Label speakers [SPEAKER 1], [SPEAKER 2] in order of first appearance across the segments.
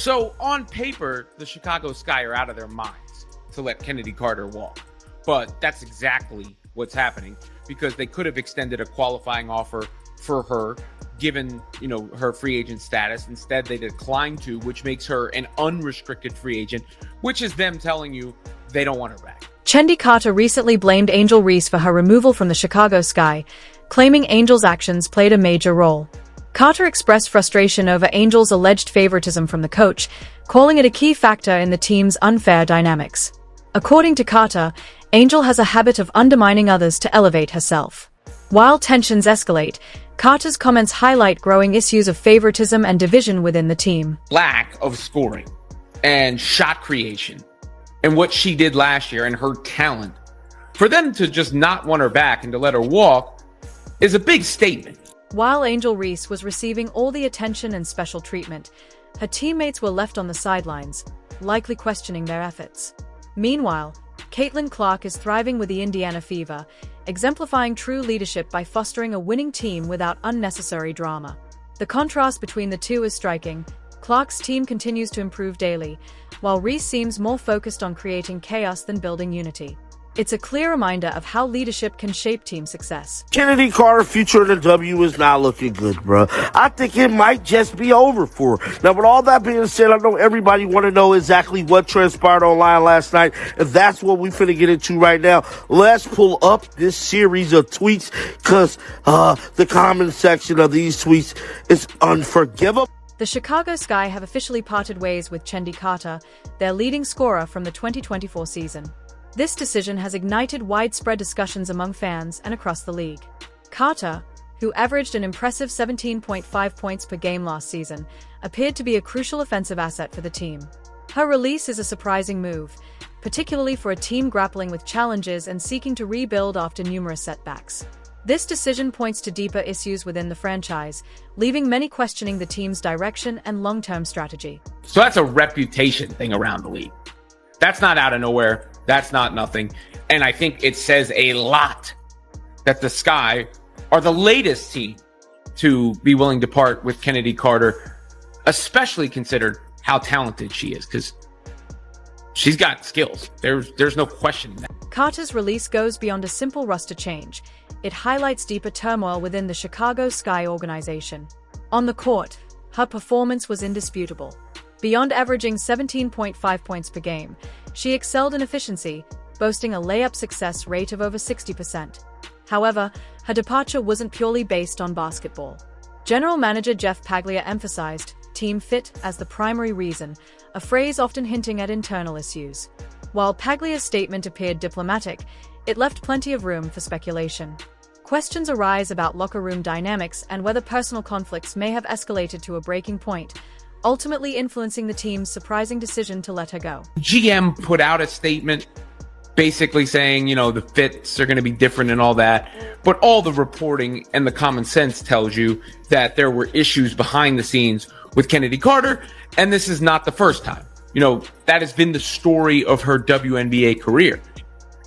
[SPEAKER 1] So on paper, the Chicago Sky are out of their minds to let Chennedy Carter walk. But that's exactly what's happening, because they could have extended a qualifying offer for her, given, her free agent status. Instead, they declined to, which makes her an unrestricted free agent, which is them telling you they don't want her back.
[SPEAKER 2] Chennedy Carter recently blamed Angel Reese for her removal from the Chicago Sky, claiming Angel's actions played a major role. Carter expressed frustration over Angel's alleged favoritism from the coach, calling it a key factor in the team's unfair dynamics. According to Carter, Angel has a habit of undermining others to elevate herself. While tensions escalate, Carter's comments highlight growing issues of favoritism and division within the team.
[SPEAKER 1] Lack of scoring and shot creation and what she did last year and her talent, for them to just not want her back and to let her walk is a big statement.
[SPEAKER 2] While Angel Reese was receiving all the attention and special treatment, her teammates were left on the sidelines, likely questioning their efforts. Meanwhile, Caitlin Clark is thriving with the Indiana Fever, exemplifying true leadership by fostering a winning team without unnecessary drama. The contrast between the two is striking. Clark's team continues to improve daily, while Reese seems more focused on creating chaos than building unity. It's a clear reminder of how leadership can shape team success.
[SPEAKER 3] Chennedy Carter future in the W is not looking good, bro. I think it might just be over for her. Now, with all that being said, I know everybody want to know exactly what transpired online last night, and that's what we finna get into right now. Let's pull up this series of tweets, because the comment section of these tweets is unforgivable.
[SPEAKER 2] The Chicago Sky have officially parted ways with Chennedy Carter, their leading scorer from the 2024 season. This decision has ignited widespread discussions among fans and across the league. Carter, who averaged an impressive 17.5 points per game last season, appeared to be a crucial offensive asset for the team. Her release is a surprising move, particularly for a team grappling with challenges and seeking to rebuild after numerous setbacks. This decision points to deeper issues within the franchise, leaving many questioning the team's direction and long-term strategy.
[SPEAKER 1] So that's a reputation thing around the league. That's not out of nowhere. That's not nothing. And I think it says a lot that the Sky are the latest team to be willing to part with Chennedy Carter, especially considered how talented she is, because she's got skills. There's no questioning that.
[SPEAKER 2] Carter's release goes beyond a simple roster change. It highlights deeper turmoil within the Chicago Sky organization. On the court, her performance was indisputable. Beyond averaging 17.5 points per game, she excelled in efficiency, boasting a layup success rate of over 60%. However, her departure wasn't purely based on basketball. General manager Jeff Paglia emphasized team fit as the primary reason, a phrase often hinting at internal issues. While Paglia's statement appeared diplomatic, it left plenty of room for speculation. Questions arise about locker room dynamics and whether personal conflicts may have escalated to a breaking point, ultimately influencing the team's surprising decision to let her go.
[SPEAKER 1] GM put out a statement basically saying, the fits are going to be different and all that. But all the reporting and the common sense tells you that there were issues behind the scenes with Chennedy Carter. And this is not the first time. That has been the story of her WNBA career.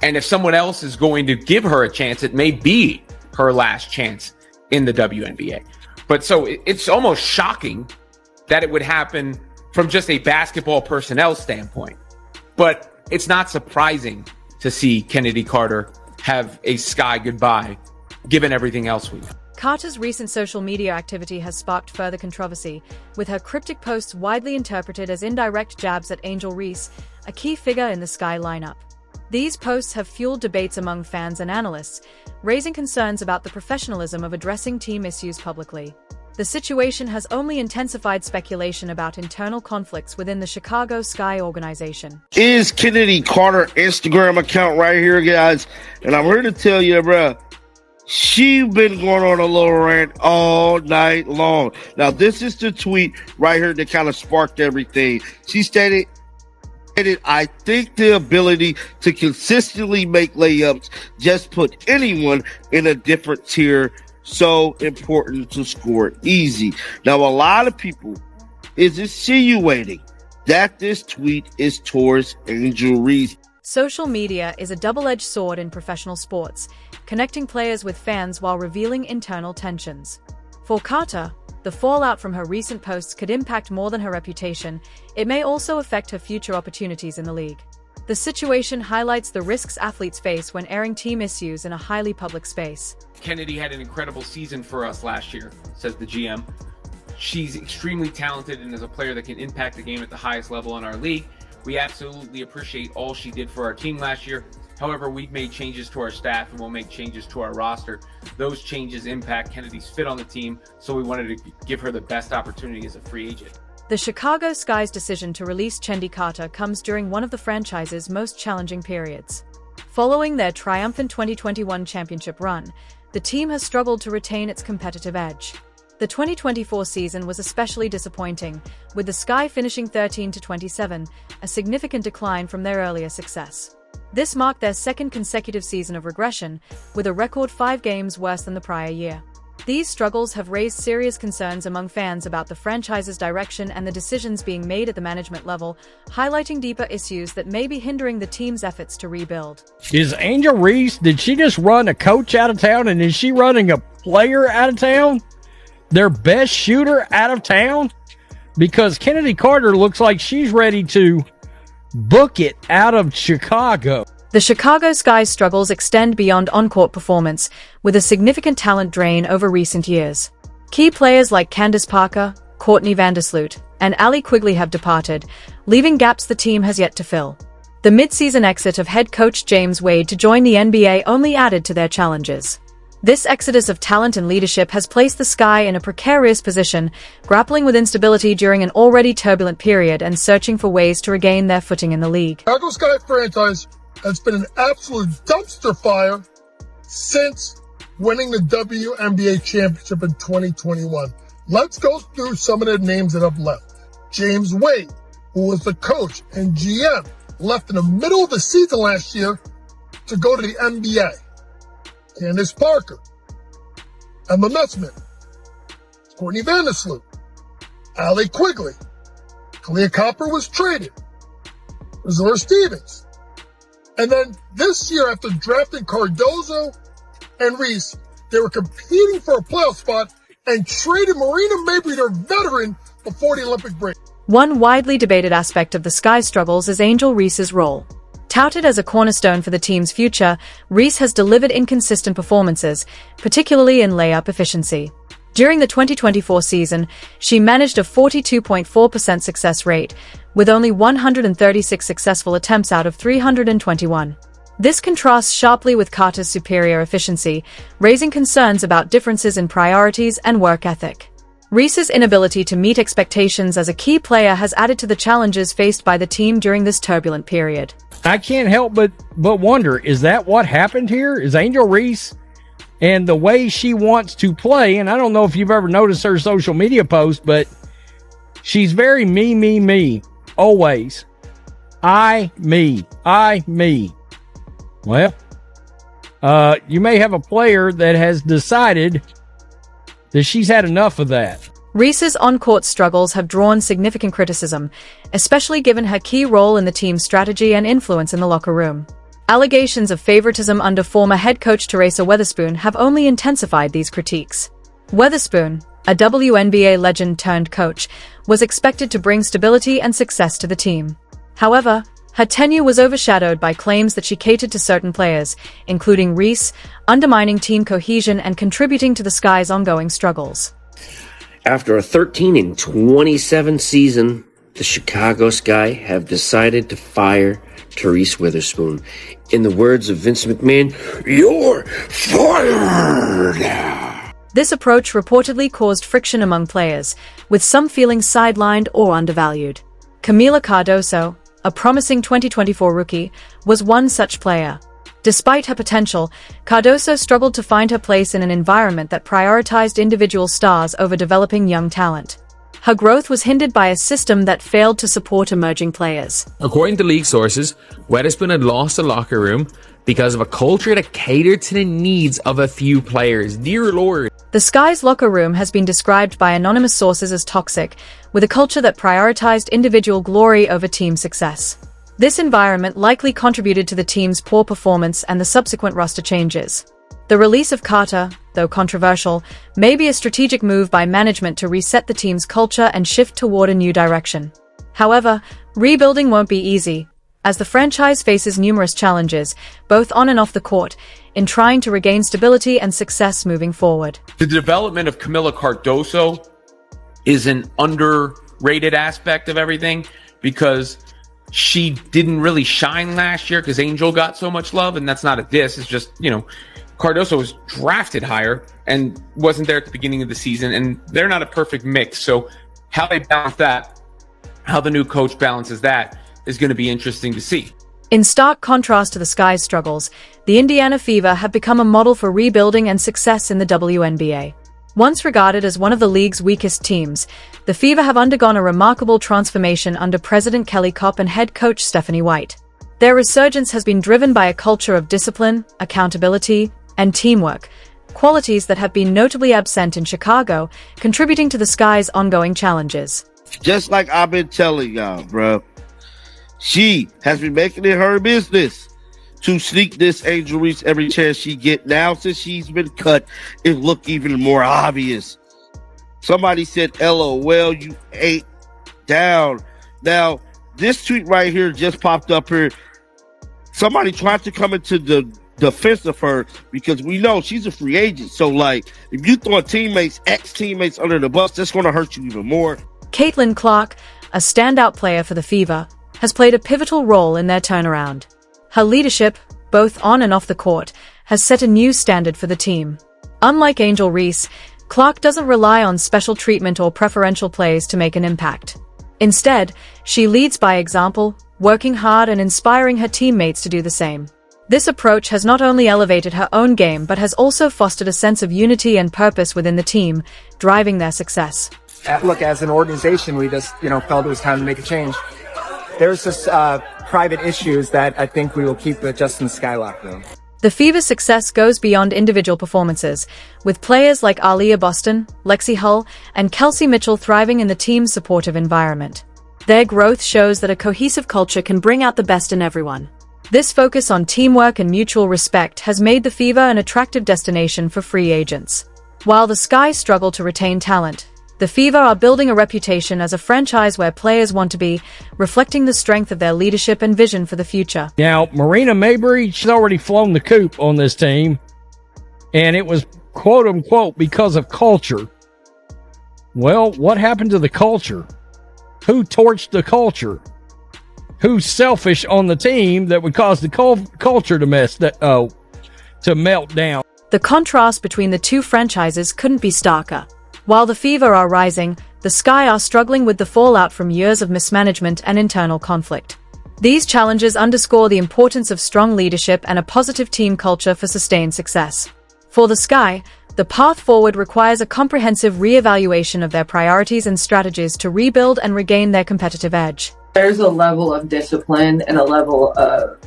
[SPEAKER 1] And if someone else is going to give her a chance, it may be her last chance in the WNBA. But so it's almost shocking that it would happen from just a basketball personnel standpoint. But it's not surprising to see Chennedy Carter have a Sky goodbye, given everything else we know.
[SPEAKER 2] Carter's recent social media activity has sparked further controversy, with her cryptic posts widely interpreted as indirect jabs at Angel Reese, a key figure in the Sky lineup. These posts have fueled debates among fans and analysts, raising concerns about the professionalism of addressing team issues publicly. The situation has only intensified speculation about internal conflicts within the Chicago Sky organization.
[SPEAKER 3] Is Chennedy Carter Instagram account right here, guys. And I'm here to tell you, bruh, she's been going on a little rant all night long. Now, this is the tweet right here that kind of sparked everything. She stated, I think the ability to consistently make layups just put anyone in a different tier. So important to score easy. Now, a lot of people is insinuating that this tweet is towards Angel Reese.
[SPEAKER 2] Social media is a double-edged sword in professional sports, connecting players with fans while revealing internal tensions. For Carter, The fallout from her recent posts could impact more than her reputation. It may also affect her future opportunities in the league. The situation highlights the risks athletes face when airing team issues in a highly public space.
[SPEAKER 1] Chennedy had an incredible season for us last year, says the GM. She's extremely talented and is a player that can impact the game at the highest level in our league. We absolutely appreciate all she did for our team last year. However, we've made changes to our staff and we'll make changes to our roster. Those changes impact Kennedy's fit on the team, so we wanted to give her the best opportunity as a free agent.
[SPEAKER 2] The Chicago Sky's decision to release Chennedy Carter comes during one of the franchise's most challenging periods. Following their triumphant 2021 championship run, the team has struggled to retain its competitive edge. The 2024 season was especially disappointing, with the Sky finishing 13-27, a significant decline from their earlier success. This marked their second consecutive season of regression, with a record 5 games worse than the prior year. These struggles have raised serious concerns among fans about the franchise's direction and the decisions being made at the management level, highlighting deeper issues that may be hindering the team's efforts to rebuild.
[SPEAKER 4] Is Angel Reese, did she just run a coach out of town, and is she running a player out of town? Their best shooter out of town? Because Chennedy Carter looks like she's ready to book it out of Chicago.
[SPEAKER 2] The Chicago Sky's struggles extend beyond on-court performance, with a significant talent drain over recent years. Key players like Candace Parker, Courtney Vandersloot, and Allie Quigley have departed, leaving gaps the team has yet to fill. The mid-season exit of head coach James Wade to join the NBA only added to their challenges. This exodus of talent and leadership has placed the Sky in a precarious position, grappling with instability during an already turbulent period and searching for ways to regain their footing in the league.
[SPEAKER 5] Chicago Sky franchise has been an absolute dumpster fire since winning the WNBA championship in 2021. Let's go through some of the names that have left. James Wade, who was the coach and GM, left in the middle of the season last year to go to the NBA. Candace Parker, Emma Messman, Courtney Vandersloot, Allie Quigley, Kalia Copper was traded, Razor Stevens. And then this year, after drafting Cardozo and Reese, they were competing for a playoff spot and traded Marina Mabrey, their veteran, before the Olympic break.
[SPEAKER 2] One widely debated aspect of the Sky's struggles is Angel Reese's role. Touted as a cornerstone for the team's future, Reese has delivered inconsistent performances, particularly in layup efficiency. During the 2024 season, she managed a 42.4% success rate, with only 136 successful attempts out of 321. This contrasts sharply with Carter's superior efficiency, raising concerns about differences in priorities and work ethic. Reese's inability to meet expectations as a key player has added to the challenges faced by the team during this turbulent period.
[SPEAKER 4] I can't help but wonder, is that what happened here? Is Angel Reese and the way she wants to play, and I don't know if you've ever noticed her social media posts, but she's very me, always. Me. Well, you may have a player that has decided that she's had enough of that.
[SPEAKER 2] Reese's on-court struggles have drawn significant criticism, especially given her key role in the team's strategy and influence in the locker room. Allegations of favoritism under former head coach Teresa Weatherspoon have only intensified these critiques. Weatherspoon, a WNBA legend-turned-coach, was expected to bring stability and success to the team. However, her tenure was overshadowed by claims that she catered to certain players, including Reese, undermining team cohesion and contributing to the Sky's ongoing struggles.
[SPEAKER 6] After a 13-27 season, the Chicago Sky have decided to fire Teresa Weatherspoon. In the words of Vince McMahon, "You're fired!"
[SPEAKER 2] This approach reportedly caused friction among players, with some feeling sidelined or undervalued. Camila Cardoso, a promising 2024 rookie, was one such player. Despite her potential, Cardoso struggled to find her place in an environment that prioritized individual stars over developing young talent. Her growth was hindered by a system that failed to support emerging players.
[SPEAKER 7] According to league sources, Weatherspoon had lost the locker room because of a culture that catered to the needs of a few players. Dear Lord.
[SPEAKER 2] The Sky's locker room has been described by anonymous sources as toxic, with a culture that prioritized individual glory over team success. This environment likely contributed to the team's poor performance and the subsequent roster changes. The release of Carter, though controversial, may be a strategic move by management to reset the team's culture and shift toward a new direction. However, rebuilding won't be easy, as the franchise faces numerous challenges, both on and off the court, in trying to regain stability and success moving forward.
[SPEAKER 1] The development of Camila Cardoso is an underrated aspect of everything, because she didn't really shine last year because Angel got so much love, and that's not a diss. It's just, Cardoso was drafted higher and wasn't there at the beginning of the season, and they're not a perfect mix. So how they balance that, how the new coach balances that, is going to be interesting to see.
[SPEAKER 2] In stark contrast to the Sky's struggles, the Indiana Fever have become a model for rebuilding and success in the WNBA. Once regarded as one of the league's weakest teams, the Fever have undergone a remarkable transformation under President Kelly Kopp and head coach Stephanie White. Their resurgence has been driven by a culture of discipline, accountability, and teamwork, qualities that have been notably absent in Chicago, contributing to the Sky's ongoing challenges.
[SPEAKER 3] Just like I've been telling y'all, bro, she has been making it her business to sneak this Angel Reese every chance she get. Now, since she's been cut, it look even more obvious. Somebody said, LOL, you ate down. Now, this tweet right here just popped up here. Somebody tried to come into the defense of her because we know she's a free agent. So, like, if you throw teammates, ex-teammates under the bus, that's going to hurt you even more.
[SPEAKER 2] Caitlin Clark, a standout player for the Fever, has played a pivotal role in their turnaround. Her leadership, both on and off the court, has set a new standard for the team. Unlike Angel Reese, Clark doesn't rely on special treatment or preferential plays to make an impact. Instead, she leads by example, working hard and inspiring her teammates to do the same. This approach has not only elevated her own game but has also fostered a sense of unity and purpose within the team, driving their success.
[SPEAKER 8] Look, as an organization, we just, felt it was time to make a change. There's just private issues that I think we will keep just in the Skylock room.
[SPEAKER 2] The Fever's success goes beyond individual performances, with players like Aaliyah Boston, Lexi Hull, and Kelsey Mitchell thriving in the team's supportive environment. Their growth shows that a cohesive culture can bring out the best in everyone. This focus on teamwork and mutual respect has made the Fever an attractive destination for free agents. While the Sky struggle to retain talent, the Fever are building a reputation as a franchise where players want to be, reflecting the strength of their leadership and vision for the future.
[SPEAKER 4] Now, Marina Mabrey, she's already flown the coop on this team, and it was quote-unquote because of culture. Well, what happened to the culture? Who torched the culture? Who's selfish on the team that would cause the culture to melt down?
[SPEAKER 2] The contrast between the two franchises couldn't be starker. While the Fever are rising, the Sky are struggling with the fallout from years of mismanagement and internal conflict. These challenges underscore the importance of strong leadership and a positive team culture for sustained success. For the Sky, the path forward requires a comprehensive re-evaluation of their priorities and strategies to rebuild and regain their competitive edge.
[SPEAKER 9] There's a level of discipline and a level of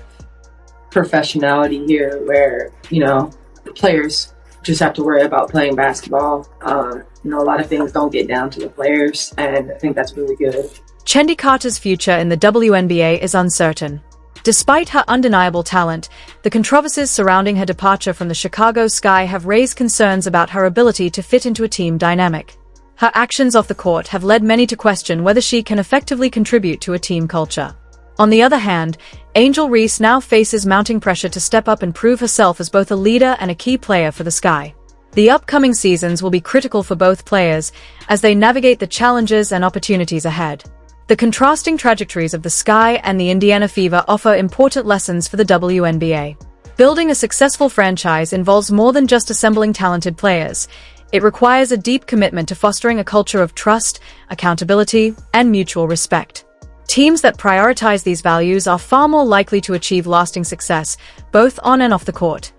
[SPEAKER 9] professionality here where, the players just have to worry about playing basketball. A lot of things don't get down to the players, and I think that's really good.
[SPEAKER 2] Chennedy Carter's future in the WNBA is uncertain. Despite her undeniable talent, the controversies surrounding her departure from the Chicago Sky have raised concerns about her ability to fit into a team dynamic. Her actions off the court have led many to question whether she can effectively contribute to a team culture. On the other hand, Angel Reese now faces mounting pressure to step up and prove herself as both a leader and a key player for the Sky. The upcoming seasons will be critical for both players as they navigate the challenges and opportunities ahead. The contrasting trajectories of the Sky and the Indiana Fever offer important lessons for the WNBA. Building a successful franchise involves more than just assembling talented players. It requires a deep commitment to fostering a culture of trust, accountability, and mutual respect. Teams that prioritize these values are far more likely to achieve lasting success, both on and off the court.